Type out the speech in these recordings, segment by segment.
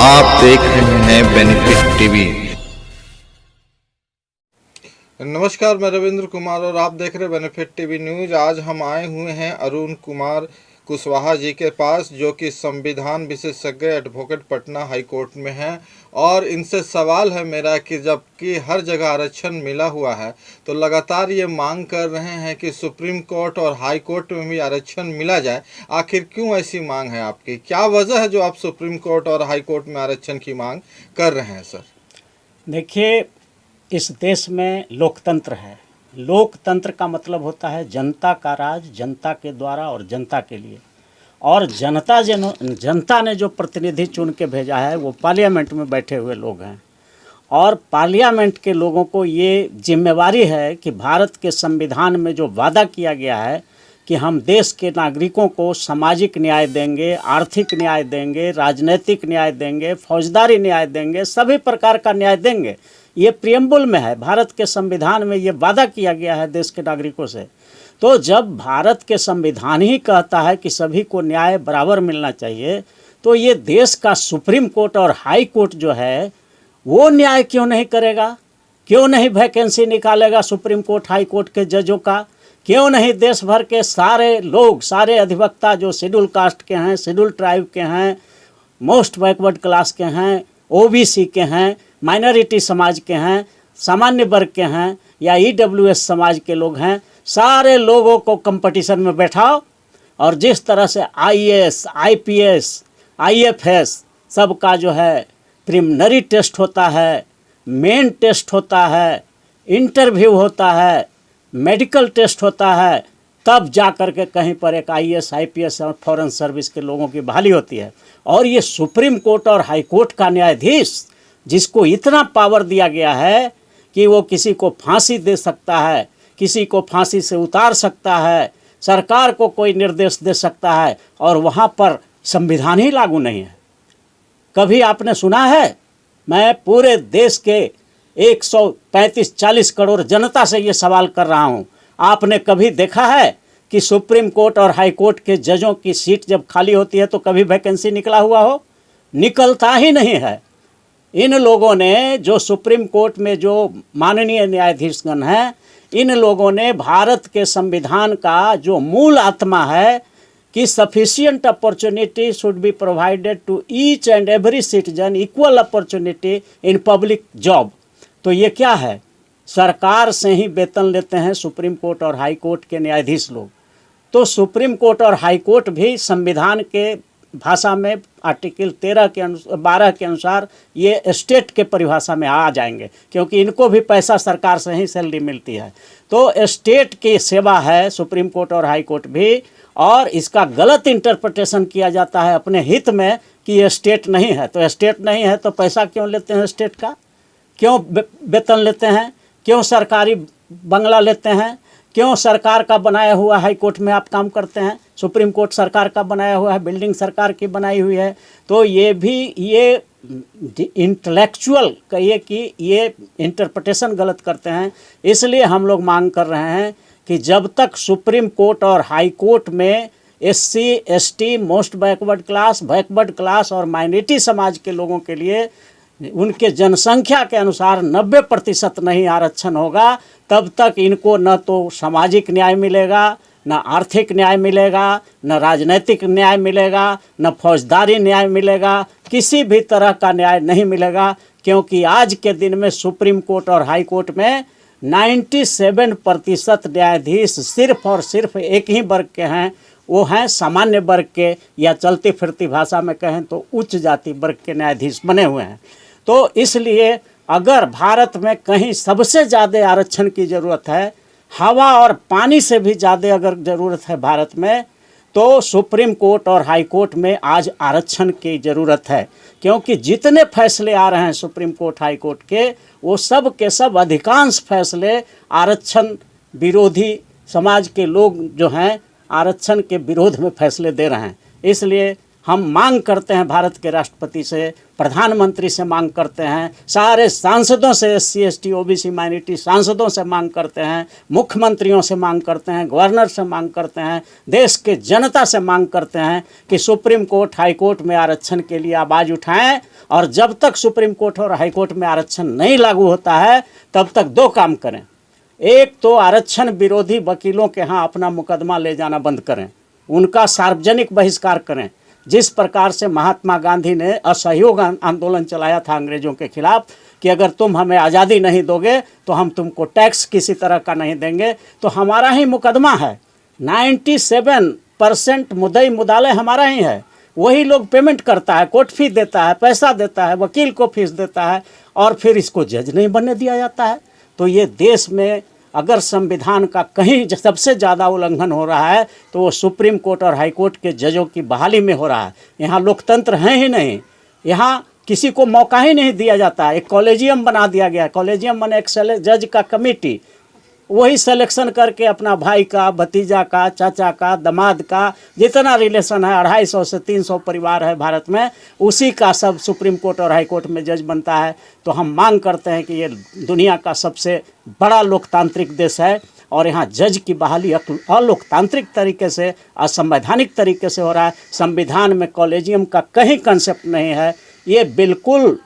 आप देख रहे हैं बेनिफिट टीवी। नमस्कार, मैं रविंद्र कुमार और आप देख रहे हैं बेनिफिट टीवी न्यूज़। आज हम आए हुए हैं अरुण कुमार कुशवाहा जी के पास, जो कि संविधान विशेषज्ञ एडवोकेट पटना हाई कोर्ट में हैं। और इनसे सवाल है मेरा कि जबकि हर जगह आरक्षण मिला हुआ है, तो लगातार ये मांग कर रहे हैं कि सुप्रीम कोर्ट और हाई कोर्ट में भी आरक्षण मिला जाए। आखिर क्यों ऐसी मांग है आपकी? क्या वजह है जो आप सुप्रीम कोर्ट और हाई कोर्ट में आरक्षण की मांग कर रहे हैं सर? देखिए, इस देश में लोकतंत्र है। लोकतंत्र का मतलब होता है जनता का राज, जनता के द्वारा और जनता के लिए। और जनता ने जो प्रतिनिधि चुन के भेजा है वो पार्लियामेंट में बैठे हुए लोग हैं। और पार्लियामेंट के लोगों को ये जिम्मेवारी है कि भारत के संविधान में जो वादा किया गया है कि हम देश के नागरिकों को सामाजिक न्याय देंगे, आर्थिक न्याय देंगे, राजनीतिक न्याय देंगे, फौजदारी न्याय देंगे, सभी प्रकार का न्याय देंगे। ये प्रियम्बल में है, भारत के संविधान में ये वादा किया गया है देश के नागरिकों से। तो जब भारत के संविधान ही कहता है कि सभी को न्याय बराबर मिलना चाहिए, तो ये देश का सुप्रीम कोर्ट और हाई कोर्ट जो है वो न्याय क्यों नहीं करेगा? क्यों नहीं वैकेंसी निकालेगा सुप्रीम कोर्ट हाई कोर्ट के जजों का? क्यों नहीं देश भर के सारे लोग, सारे अधिवक्ता जो शेड्यूल कास्ट के हैं, शेड्यूल ट्राइब के हैं, मोस्ट बैकवर्ड क्लास के हैं, ओबीसी के हैं, माइनॉरिटी समाज के हैं, सामान्य वर्ग के हैं या ईडब्ल्यूएस समाज के लोग हैं, सारे लोगों को कंपटीशन में बैठाओ और जिस तरह से आईएएस, आईपीएस, आईएफएस सबका जो है प्रिलिमिनरी टेस्ट होता है, मेन टेस्ट होता है, इंटरव्यू होता है, मेडिकल टेस्ट होता है, तब जा कर के कहीं पर एक आईएएस, आईपीएस और फॉरेन सर्विस के लोगों की बहाली होती है। और ये सुप्रीम कोर्ट और हाई कोर्ट का न्यायाधीश, जिसको इतना पावर दिया गया है कि वो किसी को फांसी दे सकता है, किसी को फांसी से उतार सकता है, सरकार को कोई निर्देश दे सकता है, और वहाँ पर संविधान ही लागू नहीं है। कभी आपने सुना है? मैं पूरे देश के 135-40 करोड़ जनता से ये सवाल कर रहा हूँ, आपने कभी देखा है कि सुप्रीम कोर्ट और हाई कोर्ट के जजों की सीट जब खाली होती है तो कभी वैकेंसी निकला हुआ हो? निकलता ही नहीं है। इन लोगों ने, जो सुप्रीम कोर्ट में जो माननीय न्यायाधीशगण हैं, इन लोगों ने भारत के संविधान का जो मूल आत्मा है कि sufficient opportunity should be provided to each and every citizen, equal opportunity in public job, तो ये क्या है? सरकार से ही वेतन लेते हैं सुप्रीम कोर्ट और हाई कोर्ट के न्यायाधीश लोग। तो सुप्रीम कोर्ट और हाई कोर्ट भी संविधान के भाषा में आर्टिकल 12 के अनुसार ये स्टेट के परिभाषा में आ जाएंगे, क्योंकि इनको भी पैसा सरकार से ही सैलरी मिलती है। तो स्टेट की सेवा है सुप्रीम कोर्ट और हाई कोर्ट भी, और इसका गलत इंटरप्रिटेशन किया जाता है अपने हित में कि ये स्टेट नहीं है। तो स्टेट नहीं है तो पैसा क्यों लेते हैं स्टेट का? क्यों वेतन लेते हैं? क्यों सरकारी बंगला लेते हैं? क्यों सरकार का बनाया हुआ हाई कोर्ट में आप काम करते हैं? सुप्रीम कोर्ट सरकार का बनाया हुआ है, बिल्डिंग सरकार की बनाई हुई है। तो ये भी ये इंटेलेक्चुअल कहिए कि ये इंटरप्रिटेशन गलत करते हैं। इसलिए हम लोग मांग कर रहे हैं कि जब तक सुप्रीम कोर्ट और हाई कोर्ट में SC, ST, most backward class और माइनॉरिटी समाज के लोगों के लिए उनके जनसंख्या के अनुसार 90% नहीं आरक्षण होगा, तब तक इनको न तो सामाजिक न्याय मिलेगा, न आर्थिक न्याय मिलेगा, न राजनीतिक न्याय मिलेगा, न फौजदारी न्याय मिलेगा, किसी भी तरह का न्याय नहीं मिलेगा। क्योंकि आज के दिन में सुप्रीम कोर्ट और हाई कोर्ट में 97% न्यायाधीश सिर्फ और सिर्फ एक ही वर्ग के हैं, वो हैं सामान्य वर्ग के, या चलती फिरती भाषा में कहें तो उच्च जाति वर्ग के न्यायाधीश बने हुए हैं। तो इसलिए अगर भारत में कहीं सबसे ज़्यादा आरक्षण की ज़रूरत है, हवा और पानी से भी ज़्यादा अगर ज़रूरत है भारत में, तो सुप्रीम कोर्ट और हाई कोर्ट में आज आरक्षण की ज़रूरत है। क्योंकि जितने फैसले आ रहे हैं सुप्रीम कोर्ट हाई कोर्ट के, वो सब के सब अधिकांश फैसले आरक्षण विरोधी समाज के लोग जो हैं आरक्षण के विरोध में फैसले दे रहे हैं। इसलिए हम मांग करते हैं भारत के राष्ट्रपति से, प्रधानमंत्री से मांग करते हैं, सारे सांसदों से, SC ST OBC माइनॉरिटी सांसदों से मांग करते हैं, मुख्यमंत्रियों से मांग करते हैं, गवर्नर से मांग करते हैं, देश के जनता से मांग करते हैं कि सुप्रीम कोर्ट हाई कोर्ट में आरक्षण के लिए आवाज़ उठाएं। और जब तक सुप्रीम कोर्ट और हाई कोर्ट में आरक्षण नहीं लागू होता है तब तक दो काम करें। एक तो आरक्षण विरोधी वकीलों के यहाँ अपना मुकदमा ले जाना बंद करें, उनका सार्वजनिक बहिष्कार करें। जिस प्रकार से महात्मा गांधी ने असहयोग आंदोलन चलाया था अंग्रेज़ों के खिलाफ कि अगर तुम हमें आज़ादी नहीं दोगे तो हम तुमको टैक्स किसी तरह का नहीं देंगे, तो हमारा ही मुकदमा है। 97% मुद्दई मुदाले हमारा ही है। वही लोग पेमेंट करता है, कोर्ट फी देता है, पैसा देता है, वकील को फीस देता है, और फिर इसको जज नहीं बनने दिया जाता है। तो ये देश में अगर संविधान का कहीं सबसे ज़्यादा उल्लंघन हो रहा है तो वो सुप्रीम कोर्ट और हाई कोर्ट के जजों की बहाली में हो रहा है। यहाँ लोकतंत्र है ही नहीं, यहाँ किसी को मौका ही नहीं दिया जाता है। एक कॉलेजियम बना दिया गया, कॉलेजियम माने एक जज का कमेटी, वही सिलेक्शन करके अपना भाई का, भतीजा का, चाचा का, दामाद का, जितना रिलेशन है 250 से 300 परिवार है भारत में, उसी का सब सुप्रीम कोर्ट और हाई कोर्ट में जज बनता है। तो हम मांग करते हैं कि ये दुनिया का सबसे बड़ा लोकतांत्रिक देश है और यहाँ जज की बहाली अलोकतांत्रिक तरीके से, असंवैधानिक तरीके से हो रहा है। संविधान में कॉलेजियम का कहीं कंसेप्ट नहीं है। ये बिल्कुल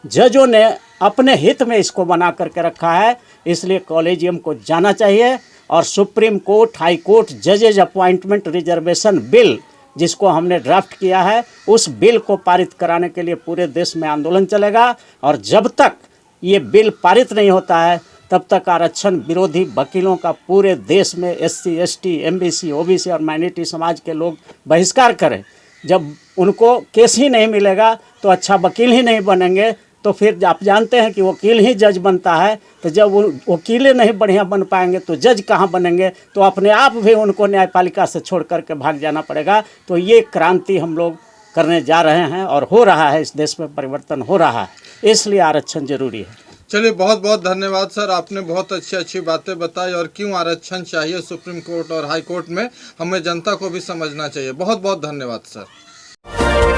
जजों ने अपने हित में इसको बना करके रखा है, इसलिए कॉलेजियम को जाना चाहिए। और सुप्रीम कोर्ट, हाई कोर्ट जजेज अपॉइंटमेंट रिजर्वेशन बिल जिसको हमने ड्राफ्ट किया है, उस बिल को पारित कराने के लिए पूरे देश में आंदोलन चलेगा। और जब तक ये बिल पारित नहीं होता है तब तक आरक्षण विरोधी वकीलों का पूरे देश में SC ST MBC OBC और माइनॉरिटी समाज के लोग बहिष्कार करें। जब उनको केस ही नहीं मिलेगा तो अच्छा वकील ही नहीं बनेंगे, तो फिर आप जानते हैं कि वकील ही जज बनता है। तो जब वो वकीलें नहीं बढ़िया बन पाएंगे तो जज कहाँ बनेंगे, तो अपने आप भी उनको न्यायपालिका से छोड़ करके भाग जाना पड़ेगा। तो ये क्रांति हम लोग करने जा रहे हैं और हो रहा है, इस देश में परिवर्तन हो रहा है, इसलिए आरक्षण जरूरी है। चलिए, बहुत बहुत धन्यवाद सर, आपने बहुत अच्छी बातें बताई और क्यों आरक्षण चाहिए सुप्रीम कोर्ट और हाई कोर्ट में, हमें जनता को भी समझना चाहिए। बहुत बहुत धन्यवाद सर।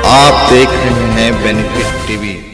आप देख रहे हैं बेनिफिट टीवी।